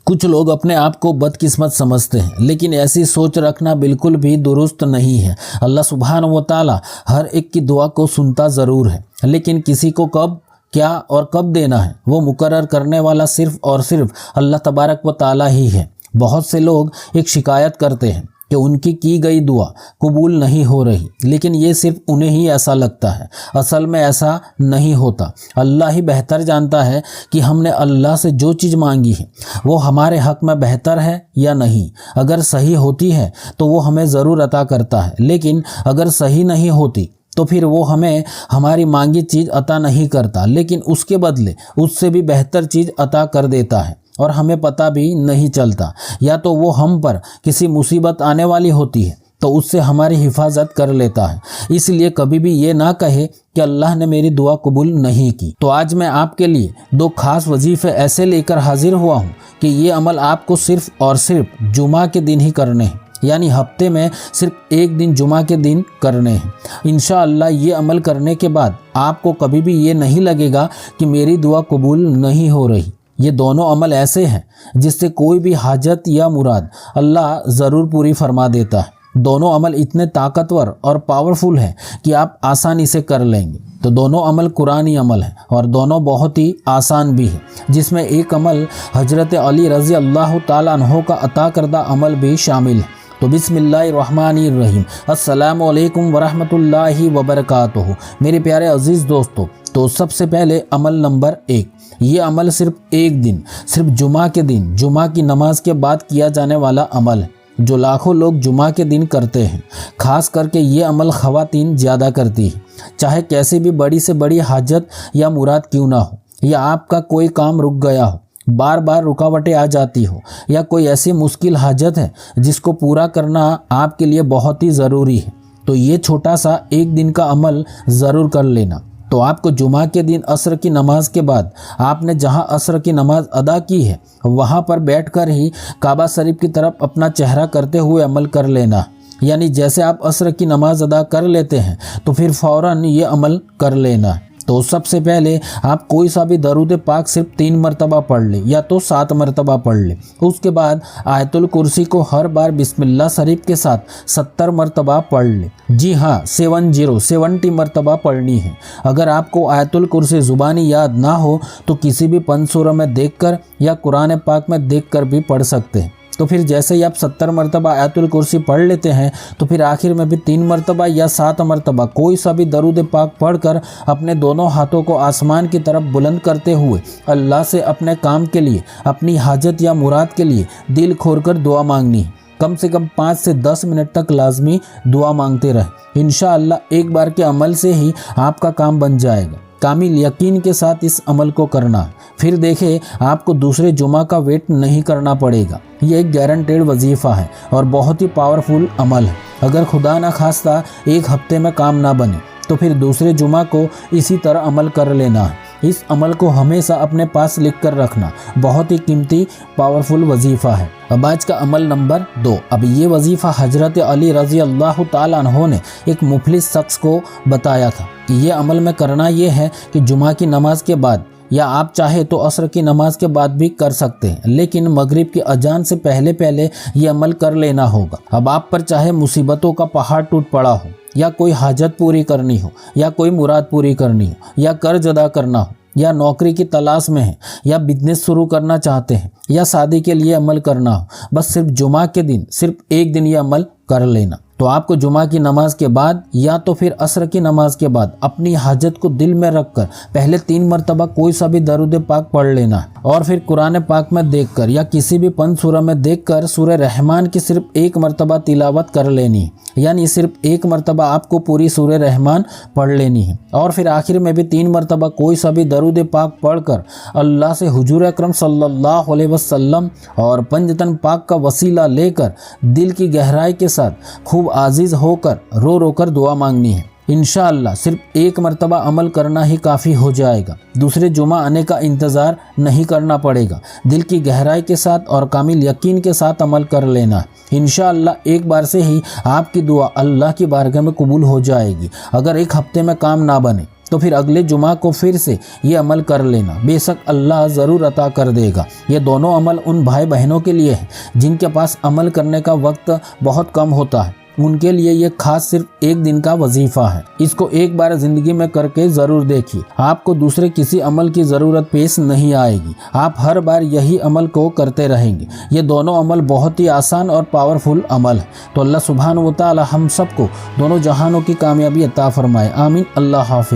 کچھ لوگ اپنے آپ کو بدقسمت سمجھتے ہیں، لیکن ایسی سوچ رکھنا بالکل بھی درست نہیں ہے۔ اللہ سبحانہ و تعالی ہر ایک کی دعا کو سنتا ضرور ہے، لیکن کسی کو کب، کیا اور کب دینا ہے وہ مقرر کرنے والا صرف اور صرف اللہ تبارک و تعالی ہی ہے۔ بہت سے لوگ ایک شکایت کرتے ہیں کہ ان کی گئی دعا قبول نہیں ہو رہی، لیکن یہ صرف انہیں ہی ایسا لگتا ہے۔ اصل میں ایسا نہیں ہوتا۔ اللہ ہی بہتر جانتا ہے کہ ہم نے اللہ سے جو چیز مانگی ہے وہ ہمارے حق میں بہتر ہے یا نہیں۔ اگر صحیح ہوتی ہے تو وہ ہمیں ضرور عطا کرتا ہے، لیکن اگر صحیح نہیں ہوتی تو پھر وہ ہمیں ہماری مانگی چیز عطا نہیں کرتا، لیکن اس کے بدلے اس سے بھی بہتر چیز عطا کر دیتا ہے اور ہمیں پتہ بھی نہیں چلتا۔ یا تو وہ ہم پر کسی مصیبت آنے والی ہوتی ہے تو اس سے ہماری حفاظت کر لیتا ہے۔ اس لیے کبھی بھی یہ نہ کہے کہ اللہ نے میری دعا قبول نہیں کی۔ تو آج میں آپ کے لیے 2 خاص وظیفے ایسے لے کر حاضر ہوا ہوں کہ یہ عمل آپ کو صرف اور صرف جمعہ کے دن ہی کرنے ہیں، یعنی ہفتے میں صرف ایک دن جمعہ کے دن کرنے ہیں۔ انشاءاللہ یہ عمل کرنے کے بعد آپ کو کبھی بھی یہ نہیں لگے گا کہ میری دعا قبول نہیں ہو رہی۔ یہ دونوں عمل ایسے ہیں جس سے کوئی بھی حاجت یا مراد اللہ ضرور پوری فرما دیتا ہے۔ دونوں عمل اتنے طاقتور اور پاورفل ہیں کہ آپ آسانی سے کر لیں گے۔ تو دونوں عمل قرآنی عمل ہیں اور دونوں بہت ہی آسان بھی ہیں، جس میں ایک عمل حضرت علی رضی اللہ تعالیٰ عنہ کا عطا کردہ عمل بھی شامل ہے۔ تو بسم اللہ الرحمن الرحیم۔ السلام علیکم ورحمۃ اللہ وبرکاتہ۔ میرے پیارے عزیز دوستو، تو سب سے پہلے عمل نمبر 1، یہ عمل صرف ایک دن، صرف جمعہ کے دن، جمعہ کی نماز کے بعد کیا جانے والا عمل ہے جو لاکھوں لوگ جمعہ کے دن کرتے ہیں۔ خاص کر کے یہ عمل خواتین زیادہ کرتی ہیں، چاہے کیسی بھی بڑی سے بڑی حاجت یا مراد کیوں نہ ہو، یا آپ کا کوئی کام رک گیا ہو، بار بار رکاوٹیں آ جاتی ہو، یا کوئی ایسی مشکل حاجت ہے جس کو پورا کرنا آپ کے لیے بہت ہی ضروری ہے، تو یہ چھوٹا سا ایک دن کا عمل ضرور کر لینا۔ تو آپ کو جمعہ کے دن عصر کی نماز کے بعد آپ نے جہاں عصر کی نماز ادا کی ہے وہاں پر بیٹھ کر ہی کعبہ شریف کی طرف اپنا چہرہ کرتے ہوئے عمل کر لینا، یعنی جیسے آپ عصر کی نماز ادا کر لیتے ہیں تو پھر فوراً یہ عمل کر لینا۔ تو سب سے پہلے آپ کوئی سا بھی درود پاک صرف 3 مرتبہ پڑھ لیں یا تو 7 مرتبہ پڑھ لیں۔ اس کے بعد آیت الکرسی کو ہر بار بسم اللہ شریف کے ساتھ 70 مرتبہ پڑھ لیں۔ جی ہاں، 70 مرتبہ پڑھنی ہے۔ اگر آپ کو آیت الکرسی زبانی یاد نہ ہو تو کسی بھی پنج سورہ میں دیکھ کر یا قرآن پاک میں دیکھ کر بھی پڑھ سکتے ہیں۔ تو پھر جیسے ہی آپ 70 مرتبہ آیت الکرسی پڑھ لیتے ہیں تو پھر آخر میں بھی 3 مرتبہ یا 7 مرتبہ کوئی سا بھی درود پاک پڑھ کر اپنے دونوں ہاتھوں کو آسمان کی طرف بلند کرتے ہوئے اللہ سے اپنے کام کے لیے، اپنی حاجت یا مراد کے لیے دل کھول کر دعا مانگنی ہے۔ کم سے کم 5 سے 10 منٹ تک لازمی دعا مانگتے رہیں۔ انشاءاللہ ایک بار کے عمل سے ہی آپ کا کام بن جائے گا۔ کامل یقین کے ساتھ اس عمل کو کرنا، پھر دیکھیں آپ کو دوسرے جمعہ کا ویٹ نہیں کرنا پڑے گا۔ یہ ایک گارنٹیڈ وظیفہ ہے اور بہت ہی پاورفل عمل ہے۔ اگر خدا نہ خواستہ ایک ہفتے میں کام نہ بنے تو پھر دوسرے جمعہ کو اسی طرح عمل کر لینا ہے۔ اس عمل کو ہمیشہ اپنے پاس لکھ کر رکھنا، بہت ہی قیمتی پاورفل وظیفہ ہے۔ اب آج کا عمل نمبر 2۔ اب یہ وظیفہ حضرت علی رضی اللہ تعالیٰ عنہ نے ایک مفلس شخص کو بتایا تھا کہ یہ عمل میں کرنا یہ ہے کہ جمعہ کی نماز کے بعد، یا آپ چاہے تو عصر کی نماز کے بعد بھی کر سکتے ہیں، لیکن مغرب کی اذان سے پہلے یہ عمل کر لینا ہوگا۔ اب آپ پر چاہے مصیبتوں کا پہاڑ ٹوٹ پڑا ہو، یا کوئی حاجت پوری کرنی ہو، یا کوئی مراد پوری کرنی ہو، یا قرض ادا کرنا ہو، یا نوکری کی تلاش میں ہیں، یا بزنس شروع کرنا چاہتے ہیں، یا شادی کے لیے عمل کرنا ہو، بس صرف جمعہ کے دن صرف ایک دن یہ عمل کر لینا۔ تو آپ کو جمعہ کی نماز کے بعد یا تو پھر عصر کی نماز کے بعد اپنی حاجت کو دل میں رکھ کر پہلے 3 مرتبہ کوئی سا بھی درود پاک پڑھ لینا ہے، اور پھر قرآن پاک میں دیکھ کر یا کسی بھی پنج سورہ میں دیکھ کر سورہ رحمان کی صرف 1 مرتبہ تلاوت کر لینی ہے، یعنی صرف 1 مرتبہ آپ کو پوری سورہ رحمان پڑھ لینی ہے، اور پھر آخر میں بھی 3 مرتبہ کوئی سا بھی درود پاک پڑھ کر اللہ سے حضور اکرم صلی اللہ علیہ وسلم اور پنجتن پاک کا وسیلہ لے کر دل کی گہرائی کے ساتھ خوب عاجز ہو کر رو کر دعا مانگنی ہے۔ انشاءاللہ صرف 1 مرتبہ عمل کرنا ہی کافی ہو جائے گا۔ دوسرے جمعہ آنے کا انتظار نہیں کرنا پڑے گا۔ دل کی گہرائی کے ساتھ اور کامل یقین کے ساتھ عمل کر لینا ہے۔ انشاءاللہ ایک بار سے ہی آپ کی دعا اللہ کی بارگاہ میں قبول ہو جائے گی۔ اگر ایک ہفتے میں کام نہ بنے تو پھر اگلے جمعہ کو پھر سے یہ عمل کر لینا، بے شک اللہ ضرور عطا کر دے گا۔ یہ دونوں عمل ان بھائی بہنوں کے لیے ہیں جن کے پاس عمل کرنے کا وقت بہت کم ہوتا ہے، ان کے لیے یہ خاص صرف ایک دن کا وظیفہ ہے۔ اس کو ایک بار زندگی میں کر کے ضرور دیکھیے، آپ کو دوسرے کسی عمل کی ضرورت پیش نہیں آئے گی، آپ ہر بار یہی عمل کو کرتے رہیں گے۔ یہ دونوں عمل بہت ہی آسان اور پاورفل عمل ہے۔ تو اللہ سبحانہ و تعالی ہم سب کو دونوں جہانوں کی کامیابی عطا فرمائے، آمین۔ اللہ حافظ۔